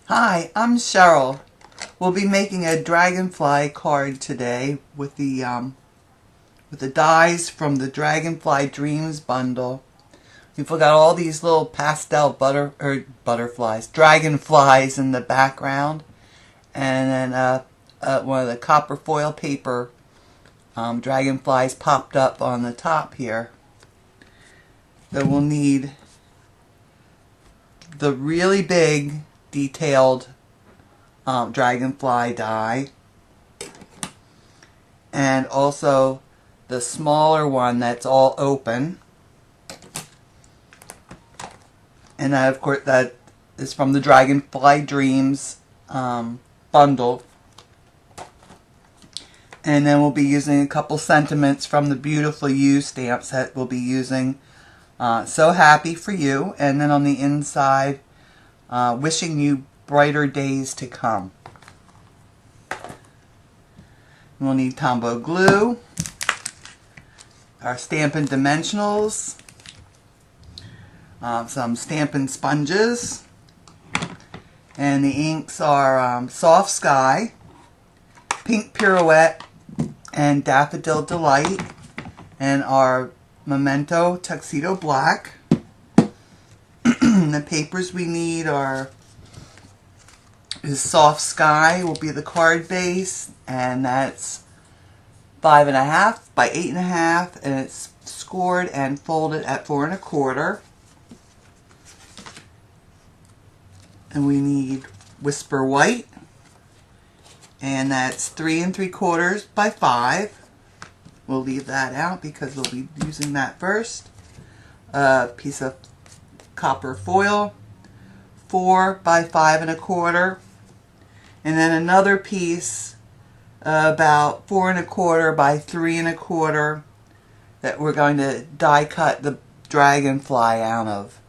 Hi, I'm Cheryl. We'll be making a dragonfly card today with the dies from the Dragonfly Dreams bundle. We've got all these little pastel dragonflies in the background, and then one of the copper foil paper dragonflies popped up on the top here. So we'll need the really big detailed dragonfly die, and also the smaller one that's all open, and that, of course, that is from the Dragonfly Dreams bundle. And then we'll be using a couple sentiments from the Beautiful You stamp set. We'll be using So Happy for You, and then on the inside, wishing you brighter days to come. We'll need Tombow glue, our Stampin Dimensionals, some Stampin sponges, and the inks are Soft Sky, Pink Pirouette, and Daffodil Delight, and our Memento Tuxedo Black. The papers we need is Soft Sky will be the card base, and that's 5.5 by 8.5, and it's scored and folded at 4 1/4. And we need Whisper White, and that's 3 3/4 by 5. We'll leave that out because we'll be using that first. A piece of copper foil, 4 by 5 1/4, and then another piece about 4 1/4 by 3 1/4 that we're going to die cut the dragonfly out of.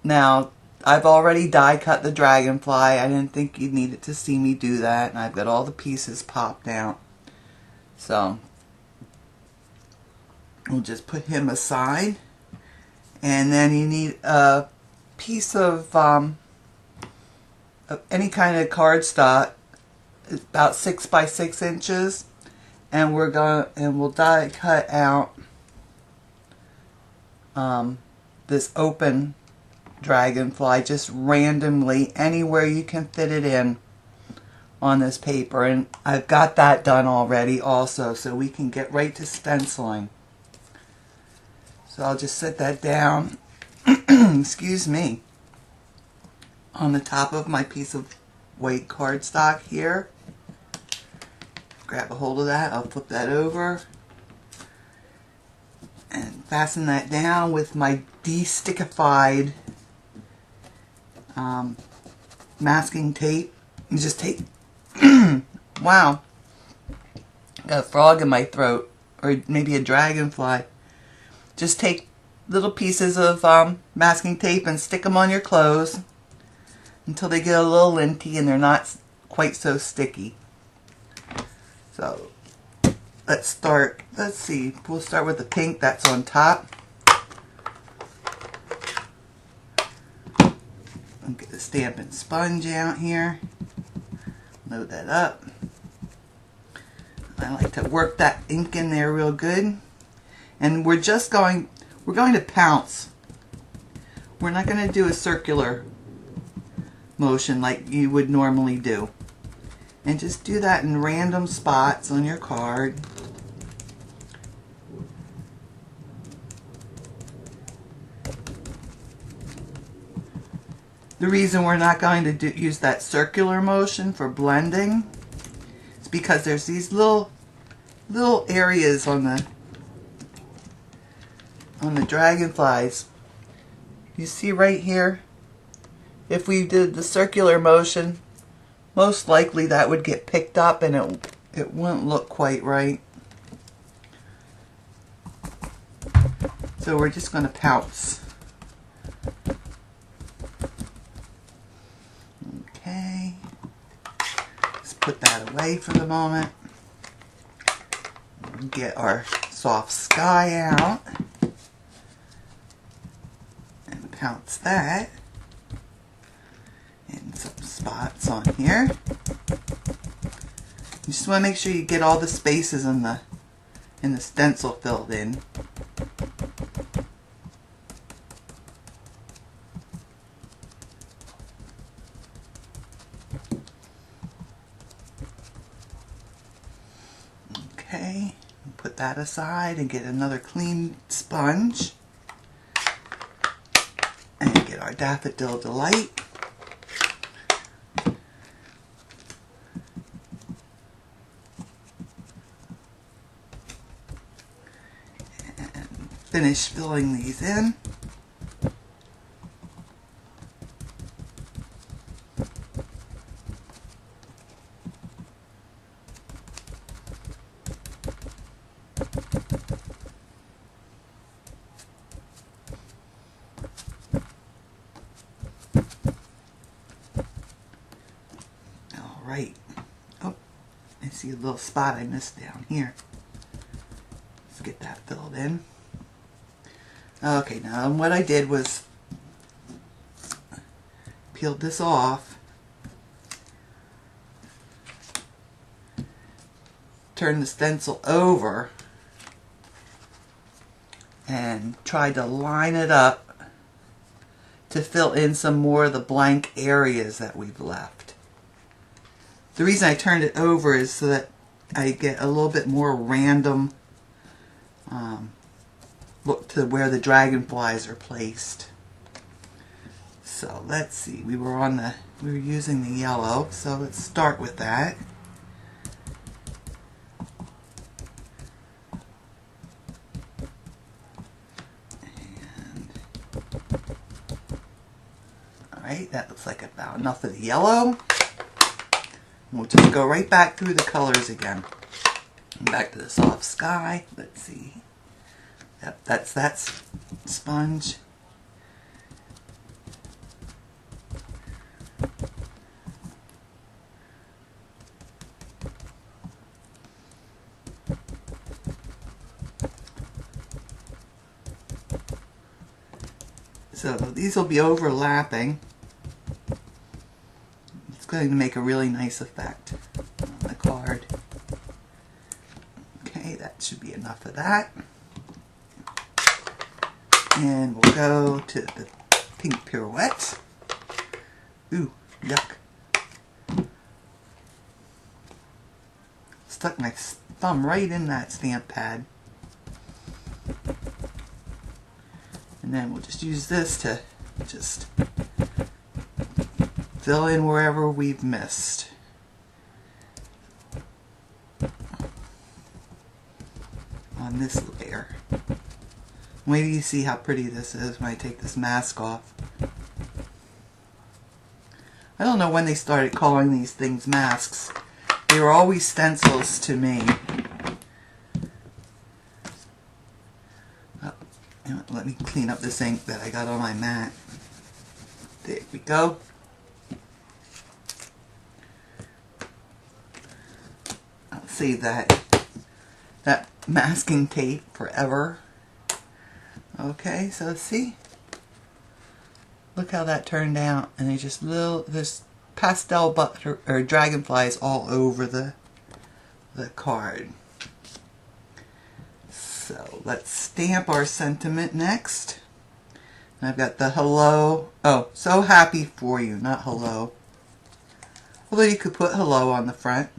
Now, I've already die cut the dragonfly. I didn't think you needed to see me do that, and I've got all the pieces popped out. So we'll just put him aside. And then you need a piece of any kind of cardstock. It's about 6 by 6 inches, and we'll die cut out this open dragonfly just randomly anywhere you can fit it in on this paper. And I've got that done already also, so we can get right to stenciling. So I'll just set that down, excuse me, on the top of my piece of white cardstock here. Grab a hold of that, I'll flip that over, and fasten that down with my de-stickified masking tape. You just take, wow, got a frog in my throat, or maybe a dragonfly. Just take little pieces of masking tape and stick them on your clothes until they get a little linty and they're not quite so sticky. So let's start. Let's see. We'll start with the pink that's on top. I'll get the Stampin' sponge out here. Load that up. I like to work that ink in there real good. And we're going to pounce. We're not going to do a circular motion like you would normally do. And just do that in random spots on your card. The reason we're not going to use that circular motion for blending is because there's these little areas on the dragonflies. You see right here, if we did the circular motion, most likely that would get picked up and it wouldn't look quite right. So we're just going to pounce. Okay, let's put that away for the moment. Get our Soft Sky out and pounce that. And spots on here. You just want to make sure you get all the spaces in the stencil filled in. Okay, put that aside and get another clean sponge and get our Daffodil Delight. Finish filling these in. All right. Oh, I see a little spot I missed down here. Let's get that filled in. Okay, now what I did was peeled this off, turned the stencil over, and tried to line it up to fill in some more of the blank areas that we've left. The reason I turned it over is so that I get a little bit more random look to where the dragonflies are placed. So let's see, we were using the yellow, so let's start with that. And alright, that looks like about enough of the yellow. We'll just go right back through the colors again. Back to the soft sky. Let's see. Yep, that's that sponge. So these will be overlapping. It's going to make a really nice effect on the card. Okay, that should be enough of that. And we'll go to the pink Pirouette. Ooh, yuck. Stuck my thumb right in that stamp pad. And then we'll just use this to just fill in wherever we've missed. On this layer. Wait till you see how pretty this is when I take this mask off. I don't know when they started calling these things masks. They were always stencils to me. Oh, let me clean up this ink that I got on my mat. There we go. I'll save that masking tape forever. Okay, so see, look how that turned out, and they just there's pastel butter or dragonflies all over the card. So let's stamp our sentiment next. And I've got the hello. Oh, so happy for you, not hello. Although you could put hello on the front.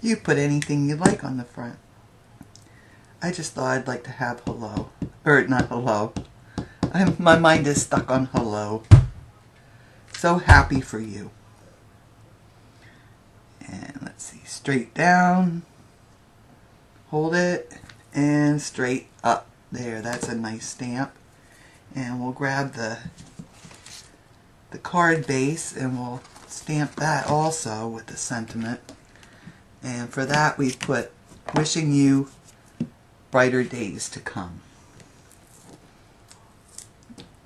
You put anything you like on the front. I just thought I'd like to have hello. Or not hello. My mind is stuck on hello. So happy for you. And let's see, straight down. Hold it. And straight up. There, that's a nice stamp. And we'll grab the card base and we'll stamp that also with the sentiment. And for that we put wishing you brighter days to come.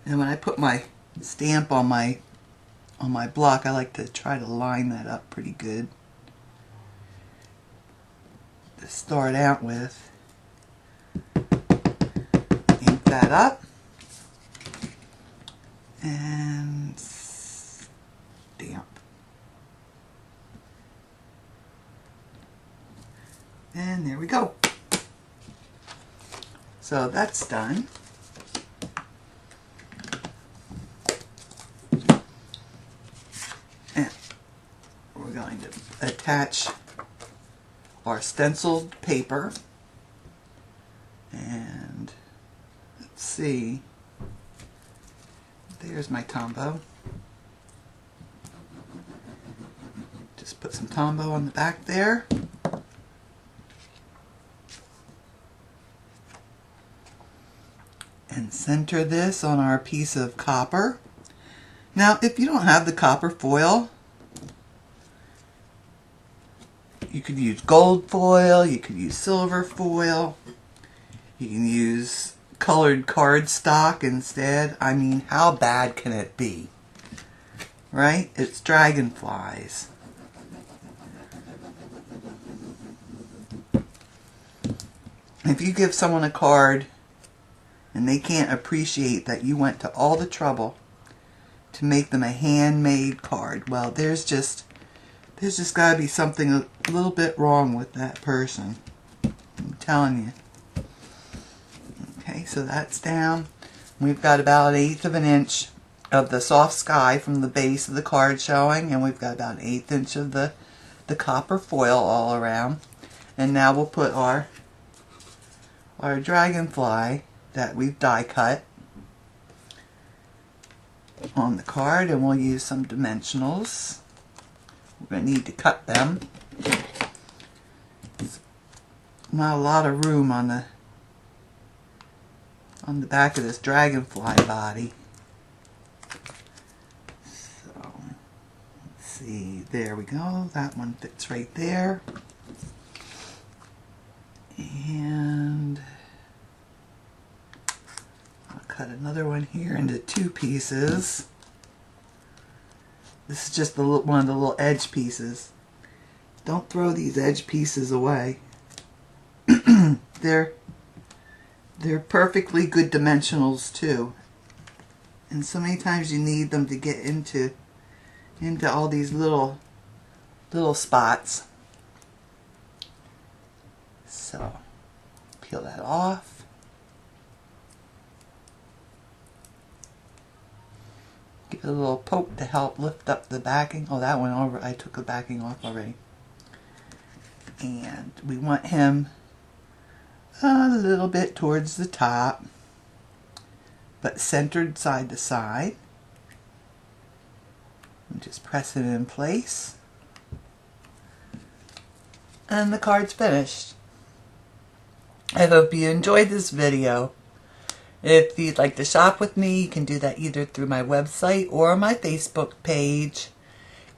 And when I put my stamp on my block, I like to try to line that up pretty good to start out with. Ink that up and And there we go. So that's done. And we're going to attach our stenciled paper. And let's see. There's my Tombow. Just put some Tombow on the back there. And center this on our piece of copper. Now, if you don't have the copper foil, you could use gold foil, you could use silver foil, you can use colored cardstock instead. I mean, how bad can it be? Right? It's dragonflies. If you give someone a card and they can't appreciate that you went to all the trouble to make them a handmade card, well, there's just got to be something a little bit wrong with that person. I'm telling you. Okay, so that's down. We've got about 1/8 of an inch of the soft sky from the base of the card showing, and we've got about 1/8 inch of the copper foil all around. And now we'll put our dragonfly that we've die cut on the card, and we'll use some dimensionals. We're going to need to cut them. There's not a lot of room on the back of this dragonfly body. So let's see, there we go. That one fits right there. And I'll cut another one here into 2 pieces. This is just one of the little edge pieces. Don't throw these edge pieces away. They're perfectly good dimensionals too. And so many times you need them to get into all these little spots. So, peel that off. Give it a little poke to help lift up the backing. Oh, that one over. I took the backing off already. And we want him a little bit towards the top, but centered side to side. And just press it in place. And the card's finished. I hope you enjoyed this video. If you'd like to shop with me, you can do that either through my website or my Facebook page.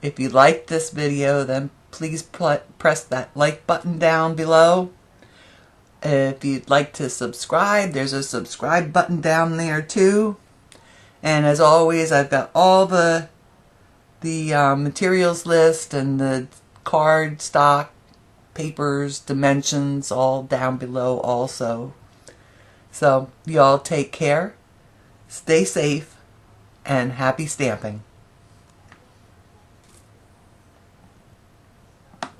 If you liked this video, then please press that like button down below. If you'd like to subscribe, there's a subscribe button down there too. And as always, I've got all the materials list and the card stock, papers, dimensions, all down below also. So, you all take care, stay safe, and happy stamping.